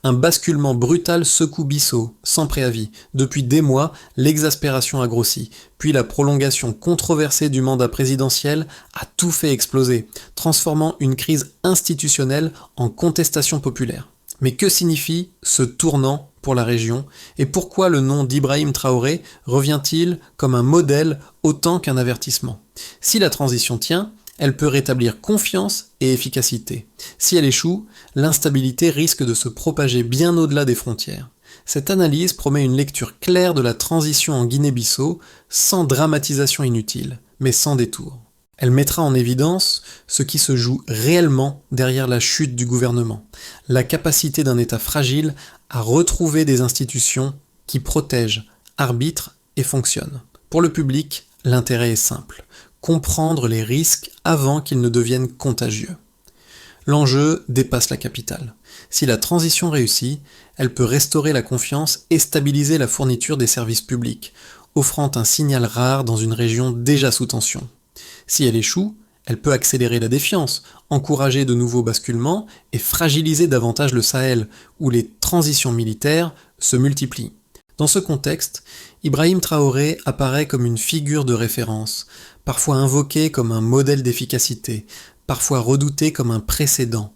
Un basculement brutal secoue Bissau, sans préavis. Depuis des mois, l'exaspération a grossi, puis la prolongation controversée du mandat présidentiel a tout fait exploser, transformant une crise institutionnelle en contestation populaire. Mais que signifie ce tournant pour la région et pourquoi le nom d'Ibrahim Traoré revient-il comme un modèle autant qu'un avertissement? Si la transition tient, elle peut rétablir confiance et efficacité. Si elle échoue, l'instabilité risque de se propager bien au-delà des frontières. Cette analyse promet une lecture claire de la transition en Guinée-Bissau, sans dramatisation inutile, mais sans détour. Elle mettra en évidence ce qui se joue réellement derrière la chute du gouvernement, la capacité d'un État fragile à retrouver des institutions qui protègent, arbitrent et fonctionnent. Pour le public, l'intérêt est simple: comprendre les risques avant qu'ils ne deviennent contagieux. L'enjeu dépasse la capitale. Si la transition réussit, elle peut restaurer la confiance et stabiliser la fourniture des services publics, offrant un signal rare dans une région déjà sous tension. Si elle échoue, elle peut accélérer la défiance, encourager de nouveaux basculements et fragiliser davantage le Sahel, où les transitions militaires se multiplient. Dans ce contexte, Ibrahim Traoré apparaît comme une figure de référence, parfois invoqué comme un modèle d'efficacité, parfois redouté comme un précédent.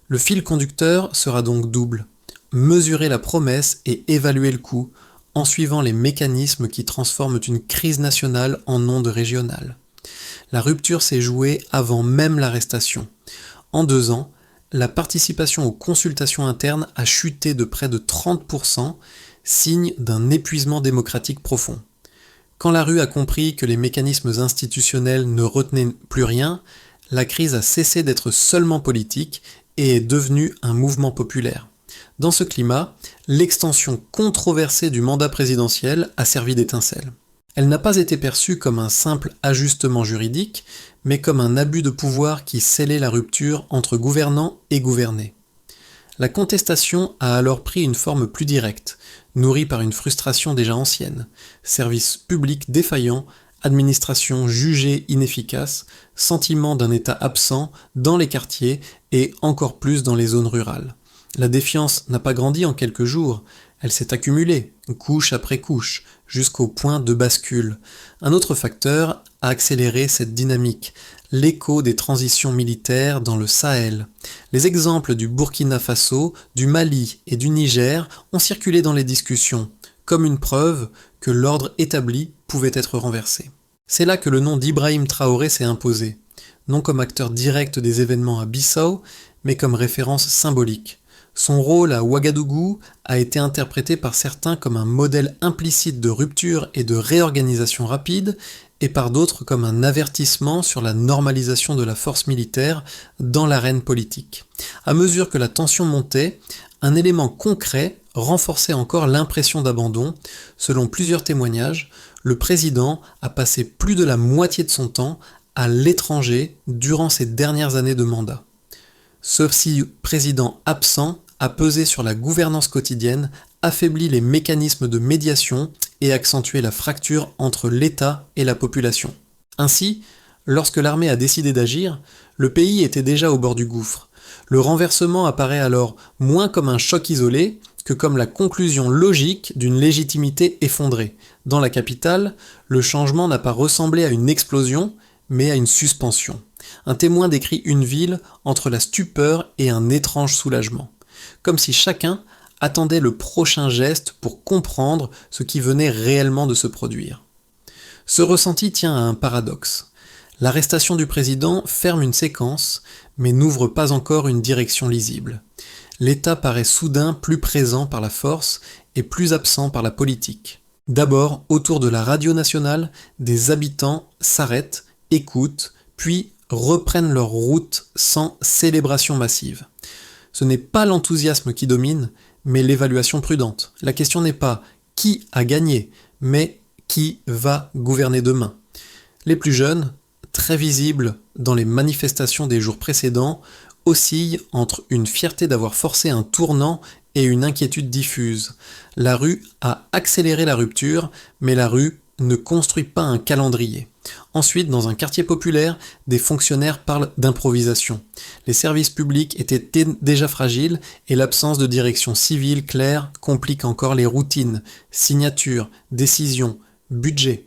Le fil conducteur sera donc double: mesurer la promesse et évaluer le coût, en suivant les mécanismes qui transforment une crise nationale en onde régionale. La rupture s'est jouée avant même l'arrestation. En 2 ans, la participation aux consultations internes a chuté de près de 30%, signe d'un épuisement démocratique profond. Quand la rue a compris que les mécanismes institutionnels ne retenaient plus rien, la crise a cessé d'être seulement politique et est devenue un mouvement populaire. Dans ce climat, l'extension controversée du mandat présidentiel a servi d'étincelle. Elle n'a pas été perçue comme un simple ajustement juridique, mais comme un abus de pouvoir qui scellait la rupture entre gouvernants et gouvernés. La contestation a alors pris une forme plus directe, nourrie par une frustration déjà ancienne: services publics défaillants, administration jugée inefficace, sentiment d'un État absent dans les quartiers et encore plus dans les zones rurales. La défiance n'a pas grandi en quelques jours, elle s'est accumulée, couche après couche, jusqu'au point de bascule. Un autre facteur a accéléré cette dynamique: l'écho des transitions militaires dans le Sahel. Les exemples du Burkina Faso, du Mali et du Niger ont circulé dans les discussions, comme une preuve que l'ordre établi pouvait être renversé. C'est là que le nom d'Ibrahim Traoré s'est imposé, non comme acteur direct des événements à Bissau, mais comme référence symbolique. Son rôle à Ouagadougou a été interprété par certains comme un modèle implicite de rupture et de réorganisation rapide, et par d'autres comme un avertissement sur la normalisation de la force militaire dans l'arène politique. À mesure que la tension montait, un élément concret renforçait encore l'impression d'abandon. Selon plusieurs témoignages, le président a passé plus de la moitié de son temps à l'étranger durant ses dernières années de mandat. Ce président absent a pesé sur la gouvernance quotidienne, affaibli les mécanismes de médiation et accentué la fracture entre l'État et la population. Ainsi, lorsque l'armée a décidé d'agir, le pays était déjà au bord du gouffre. Le renversement apparaît alors moins comme un choc isolé que comme la conclusion logique d'une légitimité effondrée. Dans la capitale, le changement n'a pas ressemblé à une explosion, mais à une suspension. Un témoin décrit une ville entre la stupeur et un étrange soulagement, comme si chacun attendait le prochain geste pour comprendre ce qui venait réellement de se produire. Ce ressenti tient à un paradoxe. L'arrestation du président ferme une séquence, mais n'ouvre pas encore une direction lisible. L'État paraît soudain plus présent par la force et plus absent par la politique. D'abord, autour de la radio nationale, des habitants s'arrêtent, écoutent, puis reprennent leur route sans célébration massive. Ce n'est pas l'enthousiasme qui domine, mais l'évaluation prudente. La question n'est pas qui a gagné, mais qui va gouverner demain. Les plus jeunes, très visibles dans les manifestations des jours précédents, oscillent entre une fierté d'avoir forcé un tournant et une inquiétude diffuse. La rue a accéléré la rupture, mais la rue ne construit pas un calendrier. Ensuite, dans un quartier populaire, des fonctionnaires parlent d'improvisation. Les services publics étaient déjà fragiles et l'absence de direction civile claire complique encore les routines, signatures, décisions, budget.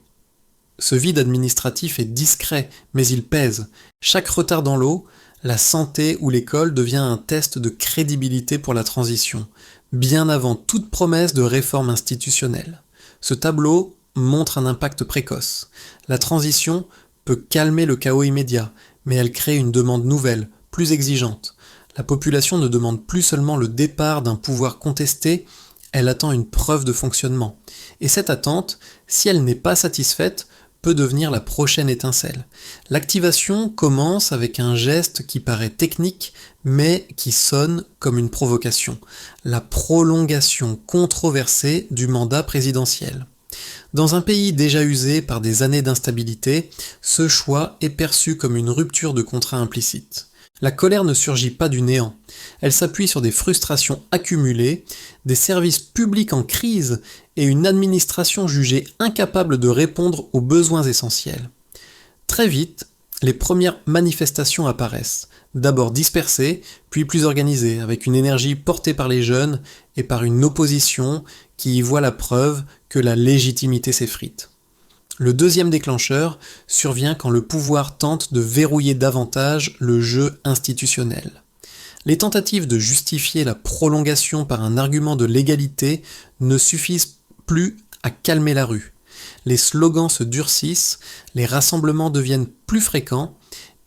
Ce vide administratif est discret, mais il pèse. Chaque retard dans l'eau, la santé ou l'école devient un test de crédibilité pour la transition, bien avant toute promesse de réforme institutionnelle. Ce tableau montre un impact précoce. La transition peut calmer le chaos immédiat, mais elle crée une demande nouvelle, plus exigeante. La population ne demande plus seulement le départ d'un pouvoir contesté, elle attend une preuve de fonctionnement. Et cette attente, si elle n'est pas satisfaite, peut devenir la prochaine étincelle. L'activation commence avec un geste qui paraît technique, mais qui sonne comme une provocation. La prolongation controversée du mandat présidentiel. Dans un pays déjà usé par des années d'instabilité, ce choix est perçu comme une rupture de contrat implicite. La colère ne surgit pas du néant. Elle s'appuie sur des frustrations accumulées, des services publics en crise et une administration jugée incapable de répondre aux besoins essentiels. Très vite, les premières manifestations apparaissent, d'abord dispersées, puis plus organisées, avec une énergie portée par les jeunes et par une opposition qui y voit la preuve que la légitimité s'effrite. Le deuxième déclencheur survient quand le pouvoir tente de verrouiller davantage le jeu institutionnel. Les tentatives de justifier la prolongation par un argument de légalité ne suffisent plus à calmer la rue. Les slogans se durcissent, les rassemblements deviennent plus fréquents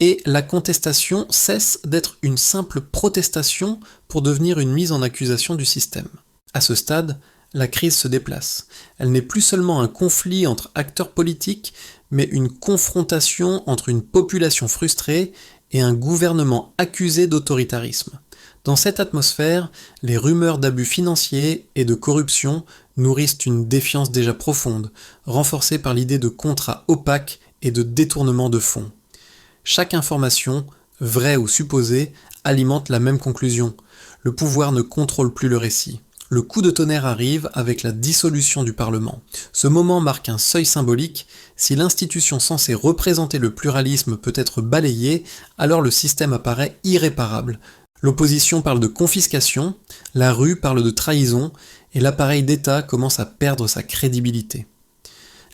et la contestation cesse d'être une simple protestation pour devenir une mise en accusation du système. À ce stade, la crise se déplace. Elle n'est plus seulement un conflit entre acteurs politiques, mais une confrontation entre une population frustrée et un gouvernement accusé d'autoritarisme. Dans cette atmosphère, les rumeurs d'abus financiers et de corruption nourrissent une défiance déjà profonde, renforcée par l'idée de contrats opaques et de détournement de fonds. Chaque information, vraie ou supposée, alimente la même conclusion. Le pouvoir ne contrôle plus le récit. Le coup de tonnerre arrive avec la dissolution du Parlement. Ce moment marque un seuil symbolique. Si l'institution censée représenter le pluralisme peut être balayée, alors le système apparaît irréparable. L'opposition parle de confiscation, la rue parle de trahison, et l'appareil d'État commence à perdre sa crédibilité.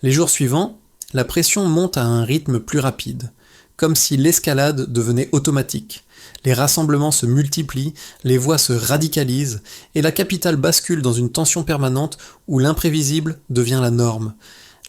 Les jours suivants, la pression monte à un rythme plus rapide, comme si l'escalade devenait automatique. Les rassemblements se multiplient, les voix se radicalisent, et la capitale bascule dans une tension permanente où l'imprévisible devient la norme.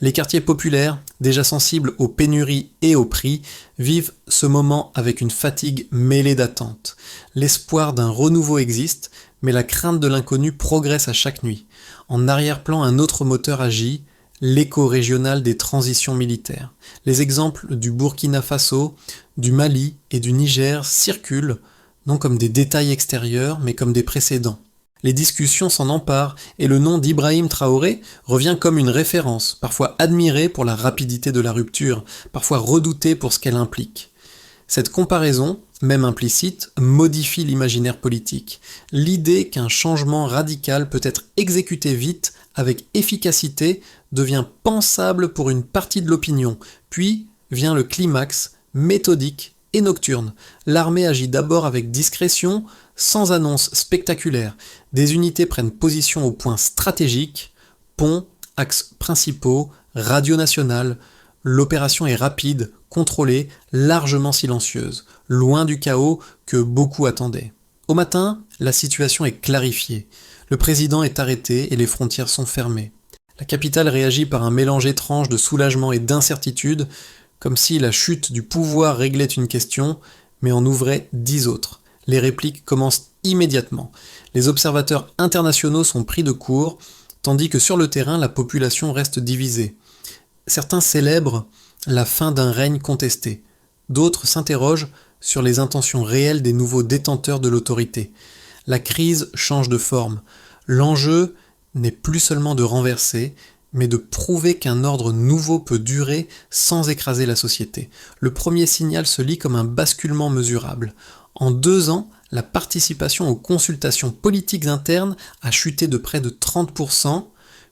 Les quartiers populaires, déjà sensibles aux pénuries et aux prix, vivent ce moment avec une fatigue mêlée d'attente. L'espoir d'un renouveau existe, mais la crainte de l'inconnu progresse à chaque nuit. En arrière-plan, un autre moteur agit, l'écho régional des transitions militaires. Les exemples du Burkina Faso, du Mali et du Niger circulent, non comme des détails extérieurs, mais comme des précédents. Les discussions s'en emparent et le nom d'Ibrahim Traoré revient comme une référence, parfois admiré pour la rapidité de la rupture, parfois redouté pour ce qu'elle implique. Cette comparaison, même implicite, modifie l'imaginaire politique. L'idée qu'un changement radical peut être exécuté vite, avec efficacité, devient pensable pour une partie de l'opinion, puis vient le climax, méthodique et nocturne. L'armée agit d'abord avec discrétion, sans annonce spectaculaire. Des unités prennent position aux points stratégiques, ponts, axes principaux, radio nationale. L'opération est rapide, contrôlée, largement silencieuse, loin du chaos que beaucoup attendaient. Au matin, la situation est clarifiée. Le président est arrêté et les frontières sont fermées. La capitale réagit par un mélange étrange de soulagement et d'incertitude, comme si la chute du pouvoir réglait une question, mais en ouvrait 10 autres. Les répliques commencent immédiatement. Les observateurs internationaux sont pris de court, tandis que sur le terrain, la population reste divisée. Certains célèbrent la fin d'un règne contesté. D'autres s'interrogent sur les intentions réelles des nouveaux détenteurs de l'autorité. La crise change de forme. L'enjeu n'est plus seulement de renverser, mais de prouver qu'un ordre nouveau peut durer sans écraser la société. Le premier signal se lit comme un basculement mesurable. En 2 ans, la participation aux consultations politiques internes a chuté de près de 30%,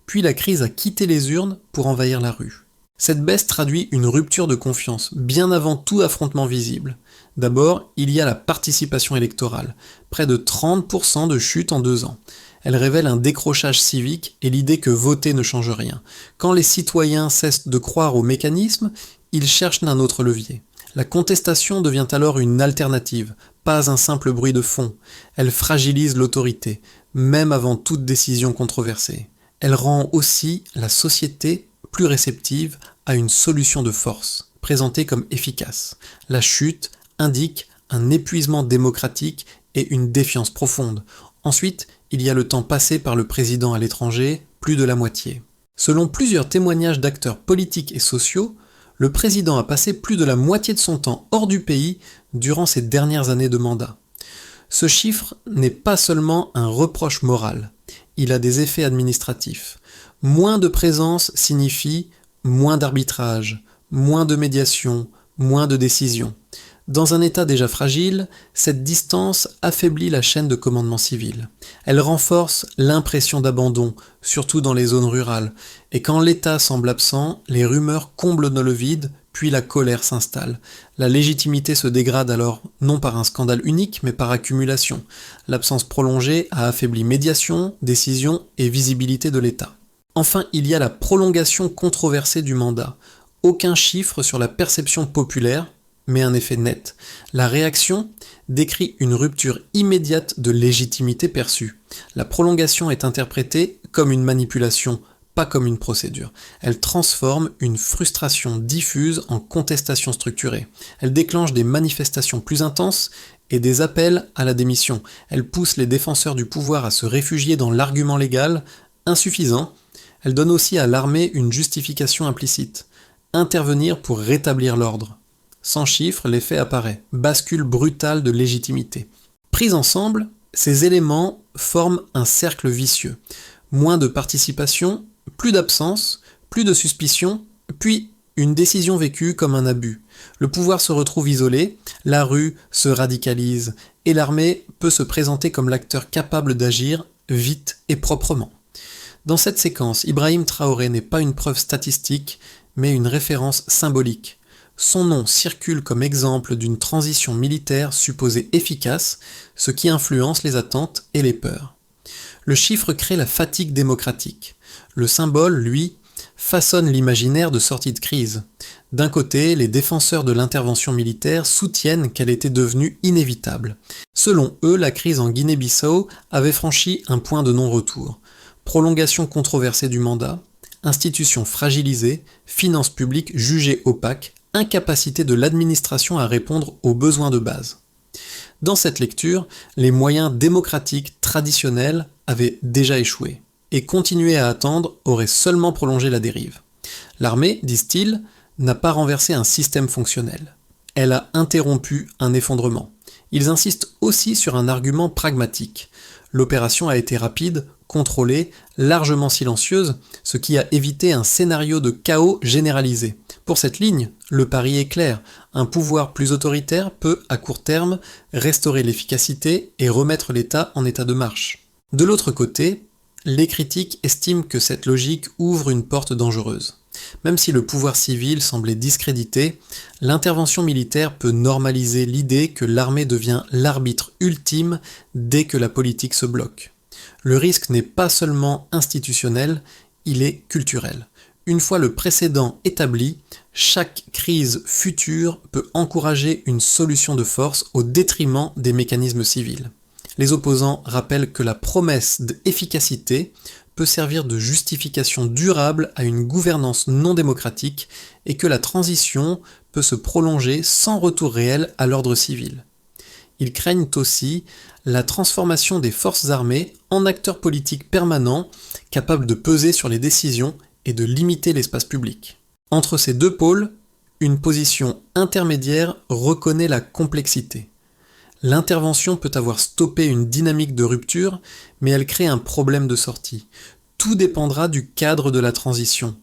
puis la crise a quitté les urnes pour envahir la rue. Cette baisse traduit une rupture de confiance, bien avant tout affrontement visible. D'abord, il y a la participation électorale, près de 30% de chute en 2 ans. Elle révèle un décrochage civique et l'idée que voter ne change rien. Quand les citoyens cessent de croire au mécanisme, ils cherchent un autre levier. La contestation devient alors une alternative, pas un simple bruit de fond. Elle fragilise l'autorité, même avant toute décision controversée. Elle rend aussi la société plus réceptive à une solution de force, présentée comme efficace. La chute indique un épuisement démocratique et une défiance profonde. Ensuite, il y a le temps passé par le président à l'étranger, plus de la moitié. Selon plusieurs témoignages d'acteurs politiques et sociaux, le président a passé plus de la moitié de son temps hors du pays durant ses dernières années de mandat. Ce chiffre n'est pas seulement un reproche moral, il a des effets administratifs. Moins de présence signifie moins d'arbitrage, moins de médiation, moins de décision. Dans un État déjà fragile, cette distance affaiblit la chaîne de commandement civil. Elle renforce l'impression d'abandon, surtout dans les zones rurales. Et quand l'État semble absent, les rumeurs comblent dans le vide, puis la colère s'installe. La légitimité se dégrade alors non par un scandale unique, mais par accumulation. L'absence prolongée a affaibli médiation, décision et visibilité de l'État. Enfin, il y a la prolongation controversée du mandat. Aucun chiffre sur la perception populaire, mais un effet net. La réaction décrit une rupture immédiate de légitimité perçue. La prolongation est interprétée comme une manipulation, pas comme une procédure. Elle transforme une frustration diffuse en contestation structurée. Elle déclenche des manifestations plus intenses et des appels à la démission. Elle pousse les défenseurs du pouvoir à se réfugier dans l'argument légal, insuffisant. Elle donne aussi à l'armée une justification implicite. Intervenir pour rétablir l'ordre. Sans chiffres, l'effet apparaît. Bascule brutale de légitimité. Pris ensemble, ces éléments forment un cercle vicieux. Moins de participation, plus d'absence, plus de suspicion, puis une décision vécue comme un abus. Le pouvoir se retrouve isolé, la rue se radicalise, et l'armée peut se présenter comme l'acteur capable d'agir vite et proprement. Dans cette séquence, Ibrahim Traoré n'est pas une preuve statistique, mais une référence symbolique. Son nom circule comme exemple d'une transition militaire supposée efficace, ce qui influence les attentes et les peurs. Le chiffre crée la fatigue démocratique. Le symbole, lui, façonne l'imaginaire de sortie de crise. D'un côté, les défenseurs de l'intervention militaire soutiennent qu'elle était devenue inévitable. Selon eux, la crise en Guinée-Bissau avait franchi un point de non-retour. Prolongation controversée du mandat, institutions fragilisées, finances publiques jugées opaques, incapacité de l'administration à répondre aux besoins de base. Dans cette lecture, les moyens démocratiques traditionnels avaient déjà échoué, et continuer à attendre aurait seulement prolongé la dérive. L'armée, disent-ils, n'a pas renversé un système fonctionnel. Elle a interrompu un effondrement. Ils insistent aussi sur un argument pragmatique. L'opération a été rapide, contrôlée, largement silencieuse, ce qui a évité un scénario de chaos généralisé. Pour cette ligne, le pari est clair, un pouvoir plus autoritaire peut, à court terme, restaurer l'efficacité et remettre l'État en état de marche. De l'autre côté, les critiques estiment que cette logique ouvre une porte dangereuse. Même si le pouvoir civil semblait discrédité, l'intervention militaire peut normaliser l'idée que l'armée devient l'arbitre ultime dès que la politique se bloque. Le risque n'est pas seulement institutionnel, il est culturel. Une fois le précédent établi, chaque crise future peut encourager une solution de force au détriment des mécanismes civils. Les opposants rappellent que la promesse d'efficacité peut servir de justification durable à une gouvernance non démocratique et que la transition peut se prolonger sans retour réel à l'ordre civil. Ils craignent aussi la transformation des forces armées en acteurs politiques permanents capables de peser sur les décisions et de limiter l'espace public. Entre ces deux pôles, une position intermédiaire reconnaît la complexité. L'intervention peut avoir stoppé une dynamique de rupture, mais elle crée un problème de sortie. Tout dépendra du cadre de la transition.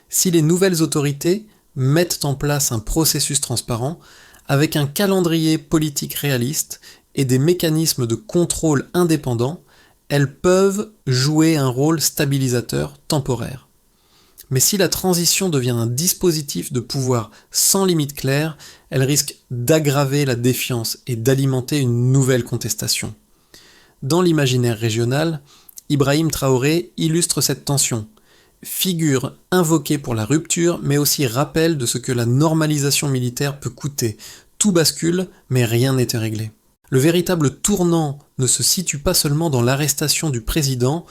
Si les nouvelles autorités mettent en place un processus transparent, avec un calendrier politique réaliste et des mécanismes de contrôle indépendants, elles peuvent jouer un rôle stabilisateur temporaire. Mais si la transition devient un dispositif de pouvoir sans limite claire, elle risque d'aggraver la défiance et d'alimenter une nouvelle contestation. Dans l'imaginaire régional, Ibrahim Traoré illustre cette tension. Figure invoquée pour la rupture, mais aussi rappel de ce que la normalisation militaire peut coûter. Tout bascule, mais rien n'était réglé. Le véritable tournant ne se situe pas seulement dans l'arrestation du président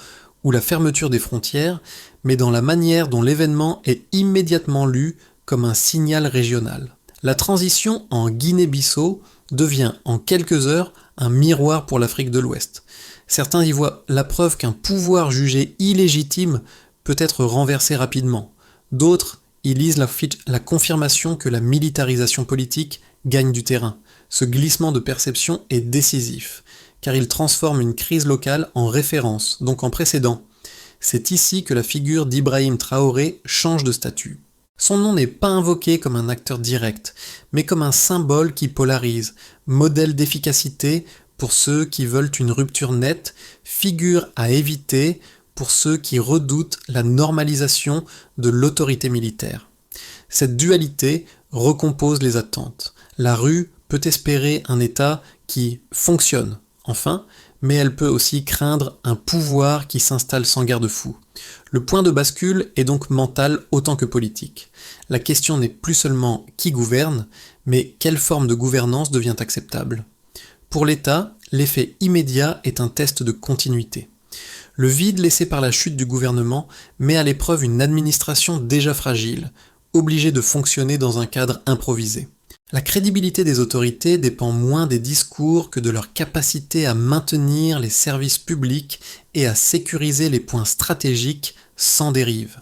ou la fermeture des frontières, mais dans la manière dont l'événement est immédiatement lu comme un signal régional. La transition en Guinée-Bissau devient en quelques heures un miroir pour l'Afrique de l'Ouest. Certains y voient la preuve qu'un pouvoir jugé illégitime peut être renversé rapidement. D'autres y lisent la confirmation que la militarisation politique gagne du terrain. Ce glissement de perception est décisif, car il transforme une crise locale en référence, donc en précédent. C'est ici que la figure d'Ibrahim Traoré change de statut. Son nom n'est pas invoqué comme un acteur direct, mais comme un symbole qui polarise, modèle d'efficacité pour ceux qui veulent une rupture nette, figure à éviter pour ceux qui redoutent la normalisation de l'autorité militaire. Cette dualité recompose les attentes. La rue peut espérer un État qui fonctionne, enfin, mais elle peut aussi craindre un pouvoir qui s'installe sans garde-fou. Le point de bascule est donc mental autant que politique. La question n'est plus seulement qui gouverne, mais quelle forme de gouvernance devient acceptable. Pour l'État, l'effet immédiat est un test de continuité. Le vide laissé par la chute du gouvernement met à l'épreuve une administration déjà fragile, obligée de fonctionner dans un cadre improvisé. La crédibilité des autorités dépend moins des discours que de leur capacité à maintenir les services publics et à sécuriser les points stratégiques sans dérive.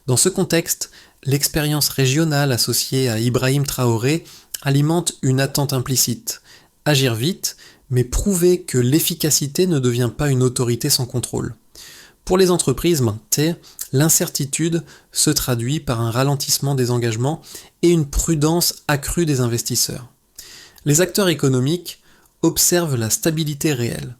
Dans ce contexte, l'expérience régionale associée à Ibrahim Traoré alimente une attente implicite. Agir vite, mais prouver que l'efficacité ne devient pas une autorité sans contrôle. Pour les entreprises, l'incertitude se traduit par un ralentissement des engagements et une prudence accrue des investisseurs. Les acteurs économiques observent la stabilité réelle,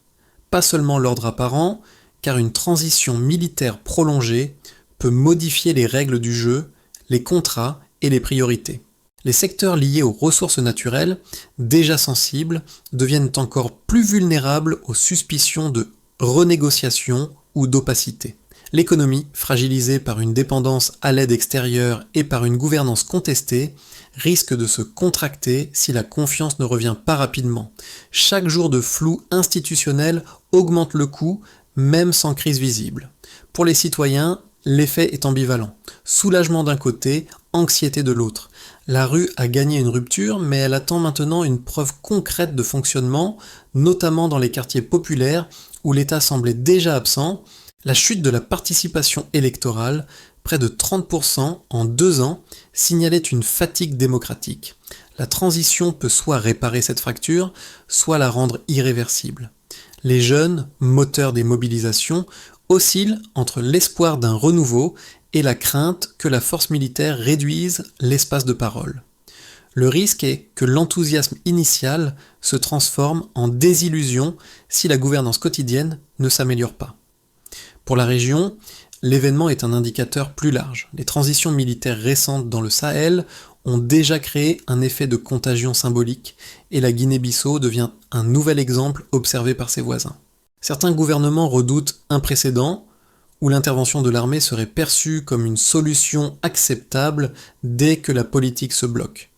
pas seulement l'ordre apparent, car une transition militaire prolongée peut modifier les règles du jeu, les contrats et les priorités. Les secteurs liés aux ressources naturelles, déjà sensibles, deviennent encore plus vulnérables aux suspicions de renégociation ou d'opacité. L'économie, fragilisée par une dépendance à l'aide extérieure et par une gouvernance contestée, risque de se contracter si la confiance ne revient pas rapidement. Chaque jour de flou institutionnel augmente le coût, même sans crise visible. Pour les citoyens, l'effet est ambivalent. Soulagement d'un côté, anxiété de l'autre. La rue a gagné une rupture, mais elle attend maintenant une preuve concrète de fonctionnement, notamment dans les quartiers populaires où l'État semblait déjà absent. La chute de la participation électorale, près de 30% en 2 ans, signalait une fatigue démocratique. La transition peut soit réparer cette fracture, soit la rendre irréversible. Les jeunes, moteurs des mobilisations, oscillent entre l'espoir d'un renouveau et la crainte que la force militaire réduise l'espace de parole. Le risque est que l'enthousiasme initial se transforme en désillusion si la gouvernance quotidienne ne s'améliore pas. Pour la région, l'événement est un indicateur plus large. Les transitions militaires récentes dans le Sahel ont déjà créé un effet de contagion symbolique et la Guinée-Bissau devient un nouvel exemple observé par ses voisins. Certains gouvernements redoutent un précédent où l'intervention de l'armée serait perçue comme une solution acceptable dès que la politique se bloque.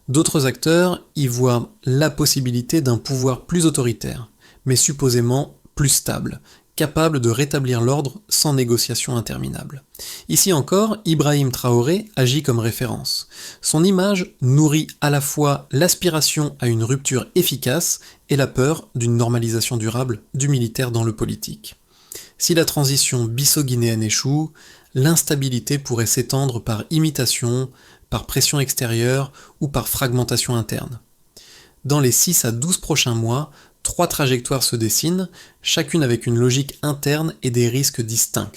D'autres acteurs y voient la possibilité d'un pouvoir plus autoritaire, mais supposément plus stable, capable de rétablir l'ordre sans négociation interminable. Ici encore, Ibrahim Traoré agit comme référence. Son image nourrit à la fois l'aspiration à une rupture efficace et la peur d'une normalisation durable du militaire dans le politique. Si la transition bissau-guinéenne échoue, l'instabilité pourrait s'étendre par imitation, par pression extérieure ou par fragmentation interne. Dans les 6 à 12 prochains mois, 3 trajectoires se dessinent, chacune avec une logique interne et des risques distincts.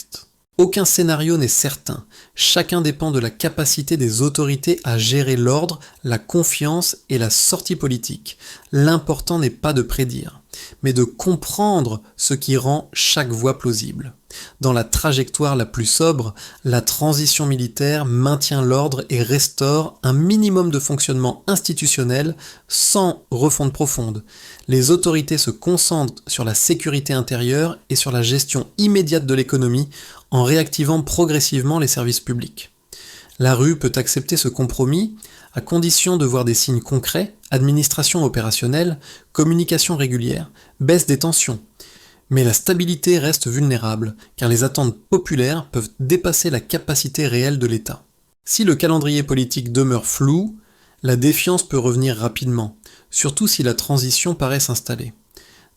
Aucun scénario n'est certain, chacun dépend de la capacité des autorités à gérer l'ordre, la confiance et la sortie politique. L'important n'est pas de prédire, mais de comprendre ce qui rend chaque voie plausible. Dans la trajectoire la plus sobre, la transition militaire maintient l'ordre et restaure un minimum de fonctionnement institutionnel sans refonte profonde. Les autorités se concentrent sur la sécurité intérieure et sur la gestion immédiate de l'économie en réactivant progressivement les services publics. La rue peut accepter ce compromis à condition de voir des signes concrets, administration opérationnelle, communication régulière, baisse des tensions. Mais la stabilité reste vulnérable, car les attentes populaires peuvent dépasser la capacité réelle de l'État. Si le calendrier politique demeure flou, la défiance peut revenir rapidement, surtout si la transition paraît s'installer.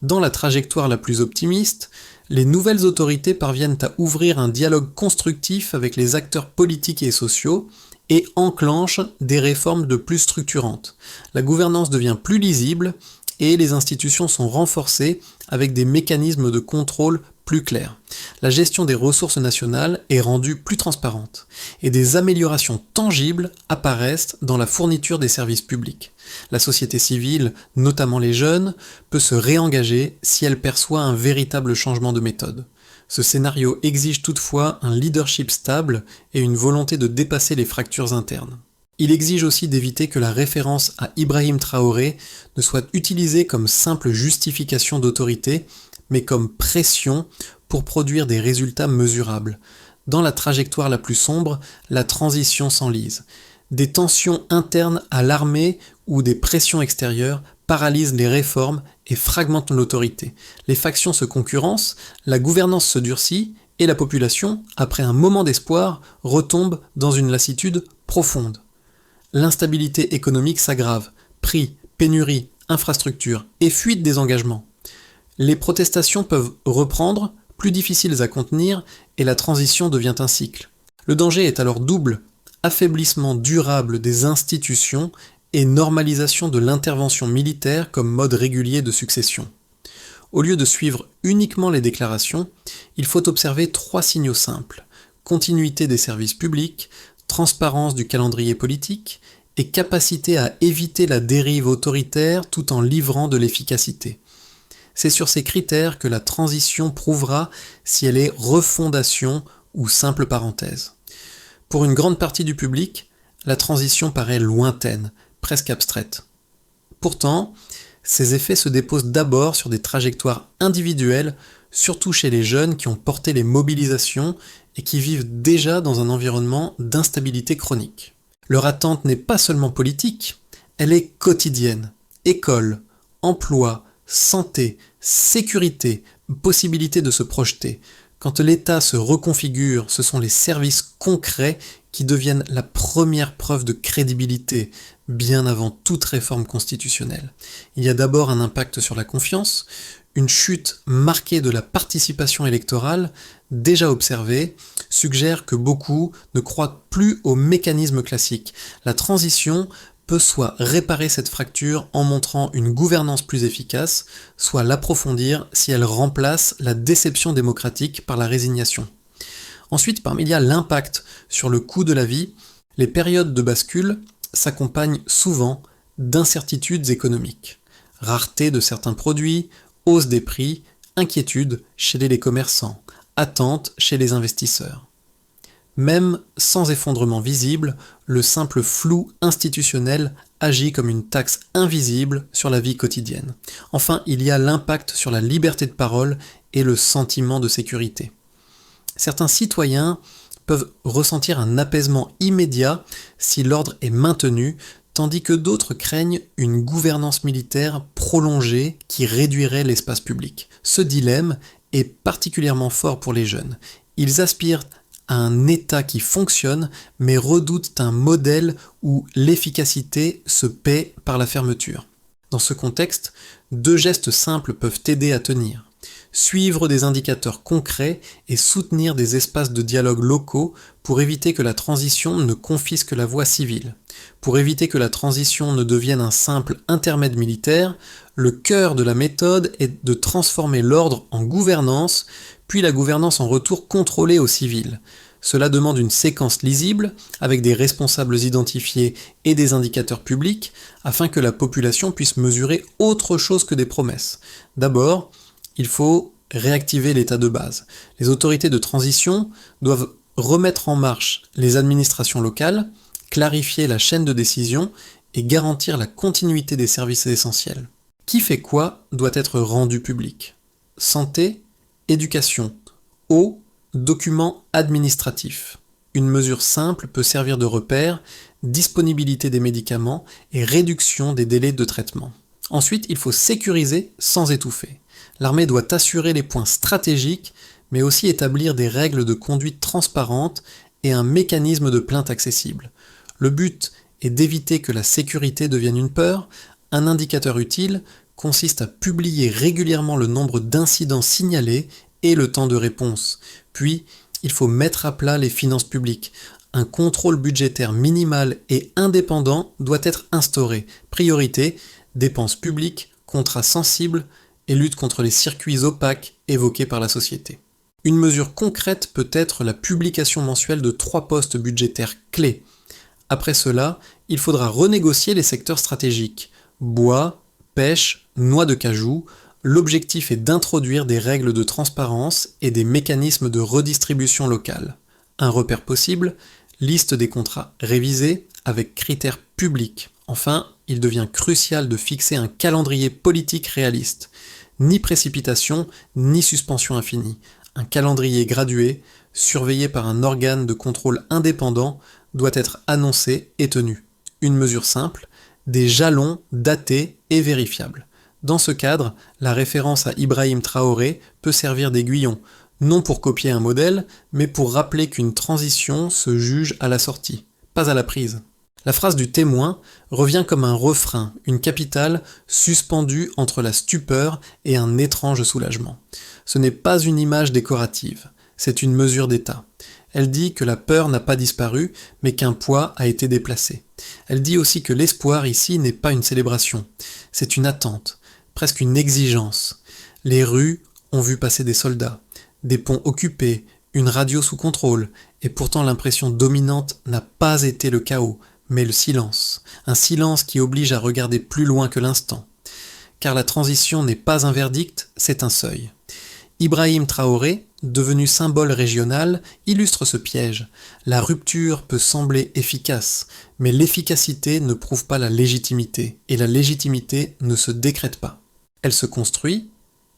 Dans la trajectoire la plus optimiste, les nouvelles autorités parviennent à ouvrir un dialogue constructif avec les acteurs politiques et sociaux et enclenchent des réformes de plus structurantes. La gouvernance devient plus lisible et les institutions sont renforcées avec des mécanismes de contrôle plus clairs. La gestion des ressources nationales est rendue plus transparente et des améliorations tangibles apparaissent dans la fourniture des services publics. La société civile, notamment les jeunes, peut se réengager si elle perçoit un véritable changement de méthode. Ce scénario exige toutefois un leadership stable et une volonté de dépasser les fractures internes. Il exige aussi d'éviter que la référence à Ibrahim Traoré ne soit utilisée comme simple justification d'autorité, mais comme pression pour produire des résultats mesurables. Dans la trajectoire la plus sombre, la transition s'enlise. Des tensions internes à l'armée ou des pressions extérieures paralysent les réformes et fragmentent l'autorité. Les factions se concurrencent, la gouvernance se durcit et la population, après un moment d'espoir, retombe dans une lassitude profonde. L'instabilité économique s'aggrave, prix, pénurie, infrastructures et fuite des engagements. Les protestations peuvent reprendre, plus difficiles à contenir, et la transition devient un cycle. Le danger est alors double, affaiblissement durable des institutions et normalisation de l'intervention militaire comme mode régulier de succession. Au lieu de suivre uniquement les déclarations, il faut observer 3 signaux simples: continuité des services publics, transparence du calendrier politique et capacité à éviter la dérive autoritaire tout en livrant de l'efficacité. C'est sur ces critères que la transition prouvera si elle est refondation ou simple parenthèse. Pour une grande partie du public, la transition paraît lointaine, presque abstraite. Pourtant, ces effets se déposent d'abord sur des trajectoires individuelles, surtout chez les jeunes qui ont porté les mobilisations et qui vivent déjà dans un environnement d'instabilité chronique. Leur attente n'est pas seulement politique, elle est quotidienne. École, emploi, santé, sécurité, possibilité de se projeter. Quand l'État se reconfigure, ce sont les services concrets qui deviennent la première preuve de crédibilité, bien avant toute réforme constitutionnelle. Il y a d'abord un impact sur la confiance, une chute marquée de la participation électorale, déjà observée, suggère que beaucoup ne croient plus aux mécanismes classiques. La transition peut soit réparer cette fracture en montrant une gouvernance plus efficace, soit l'approfondir si elle remplace la déception démocratique par la résignation. Ensuite, il y a l'impact sur le coût de la vie. Les périodes de bascule s'accompagnent souvent d'incertitudes économiques. Rareté de certains produits, hausse des prix, inquiétude chez les commerçants, attente chez les investisseurs. Même sans effondrement visible, le simple flou institutionnel agit comme une taxe invisible sur la vie quotidienne. Enfin, il y a l'impact sur la liberté de parole et le sentiment de sécurité. Certains citoyens peuvent ressentir un apaisement immédiat si l'ordre est maintenu, tandis que d'autres craignent une gouvernance militaire prolongée qui réduirait l'espace public. Ce dilemme est particulièrement fort pour les jeunes. Ils aspirent à un État qui fonctionne, mais redoutent un modèle où l'efficacité se paie par la fermeture. Dans ce contexte, 2 gestes simples peuvent aider à tenir. Suivre des indicateurs concrets et soutenir des espaces de dialogue locaux pour éviter que la transition ne confisque la voie civile. Pour éviter que la transition ne devienne un simple intermède militaire, le cœur de la méthode est de transformer l'ordre en gouvernance, puis la gouvernance en retour contrôlée aux civils. Cela demande une séquence lisible, avec des responsables identifiés et des indicateurs publics, afin que la population puisse mesurer autre chose que des promesses. D'abord, il faut réactiver l'état de base. Les autorités de transition doivent remettre en marche les administrations locales, clarifier la chaîne de décision et garantir la continuité des services essentiels. Qui fait quoi doit être rendu public. Santé, éducation, eau, documents administratifs. Une mesure simple peut servir de repère, disponibilité des médicaments et réduction des délais de traitement. Ensuite, il faut sécuriser sans étouffer. L'armée doit assurer les points stratégiques, mais aussi établir des règles de conduite transparentes et un mécanisme de plainte accessible. Le but est d'éviter que la sécurité devienne une peur. Un indicateur utile consiste à publier régulièrement le nombre d'incidents signalés et le temps de réponse. Puis, il faut mettre à plat les finances publiques. Un contrôle budgétaire minimal et indépendant doit être instauré. Priorité, dépenses publiques, contrats sensibles et lutte contre les circuits opaques évoqués par la société. Une mesure concrète peut être la publication mensuelle de 3 postes budgétaires clés. Après cela, il faudra renégocier les secteurs stratégiques. Bois, pêche, noix de cajou. L'objectif est d'introduire des règles de transparence et des mécanismes de redistribution locale. Un repère possible, liste des contrats révisés avec critères publics. Enfin, il devient crucial de fixer un calendrier politique réaliste. Ni précipitation, ni suspension infinie. Un calendrier gradué, surveillé par un organe de contrôle indépendant, doit être annoncé et tenu. Une mesure simple, des jalons datés et vérifiables. Dans ce cadre, la référence à Ibrahim Traoré peut servir d'aiguillon, non pour copier un modèle, mais pour rappeler qu'une transition se juge à la sortie, pas à la prise. La phrase du témoin revient comme un refrain, une capitale suspendue entre la stupeur et un étrange soulagement. Ce n'est pas une image décorative, c'est une mesure d'état. Elle dit que la peur n'a pas disparu, mais qu'un poids a été déplacé. Elle dit aussi que l'espoir ici n'est pas une célébration, c'est une attente, presque une exigence. Les rues ont vu passer des soldats, des ponts occupés, une radio sous contrôle, et pourtant l'impression dominante n'a pas été le chaos, mais le silence. Un silence qui oblige à regarder plus loin que l'instant. Car la transition n'est pas un verdict, c'est un seuil. Ibrahim Traoré, devenu symbole régional, illustre ce piège. La rupture peut sembler efficace, mais l'efficacité ne prouve pas la légitimité, et la légitimité ne se décrète pas. Elle se construit,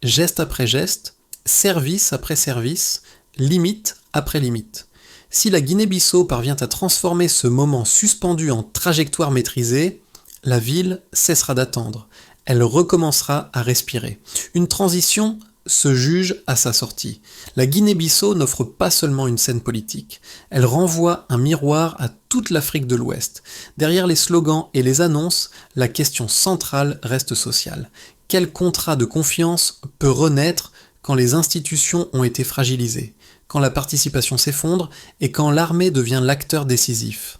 geste après geste, service après service, limite après limite. Si la Guinée-Bissau parvient à transformer ce moment suspendu en trajectoire maîtrisée, la ville cessera d'attendre. Elle recommencera à respirer. Une transition se juge à sa sortie. La Guinée-Bissau n'offre pas seulement une scène politique, elle renvoie un miroir à toute l'Afrique de l'Ouest. Derrière les slogans et les annonces, la question centrale reste sociale. Quel contrat de confiance peut renaître quand les institutions ont été fragilisées, quand la participation s'effondre et quand l'armée devient l'acteur décisif?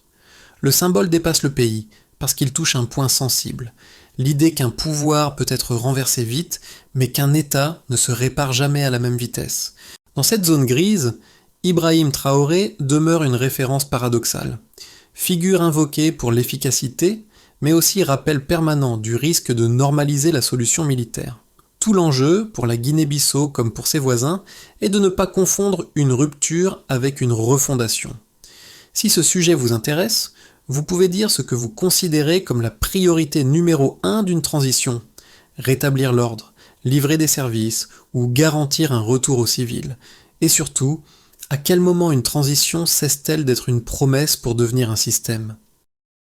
Le symbole dépasse le pays, parce qu'il touche un point sensible. L'idée qu'un pouvoir peut être renversé vite, mais qu'un État ne se répare jamais à la même vitesse. Dans cette zone grise, Ibrahim Traoré demeure une référence paradoxale. Figure invoquée pour l'efficacité, mais aussi rappel permanent du risque de normaliser la solution militaire. Tout l'enjeu, pour la Guinée-Bissau comme pour ses voisins, est de ne pas confondre une rupture avec une refondation. Si ce sujet vous intéresse, vous pouvez dire ce que vous considérez comme la priorité numéro 1 d'une transition. Rétablir l'ordre, livrer des services ou garantir un retour aux civils. Et surtout, à quel moment une transition cesse-t-elle d'être une promesse pour devenir un système ?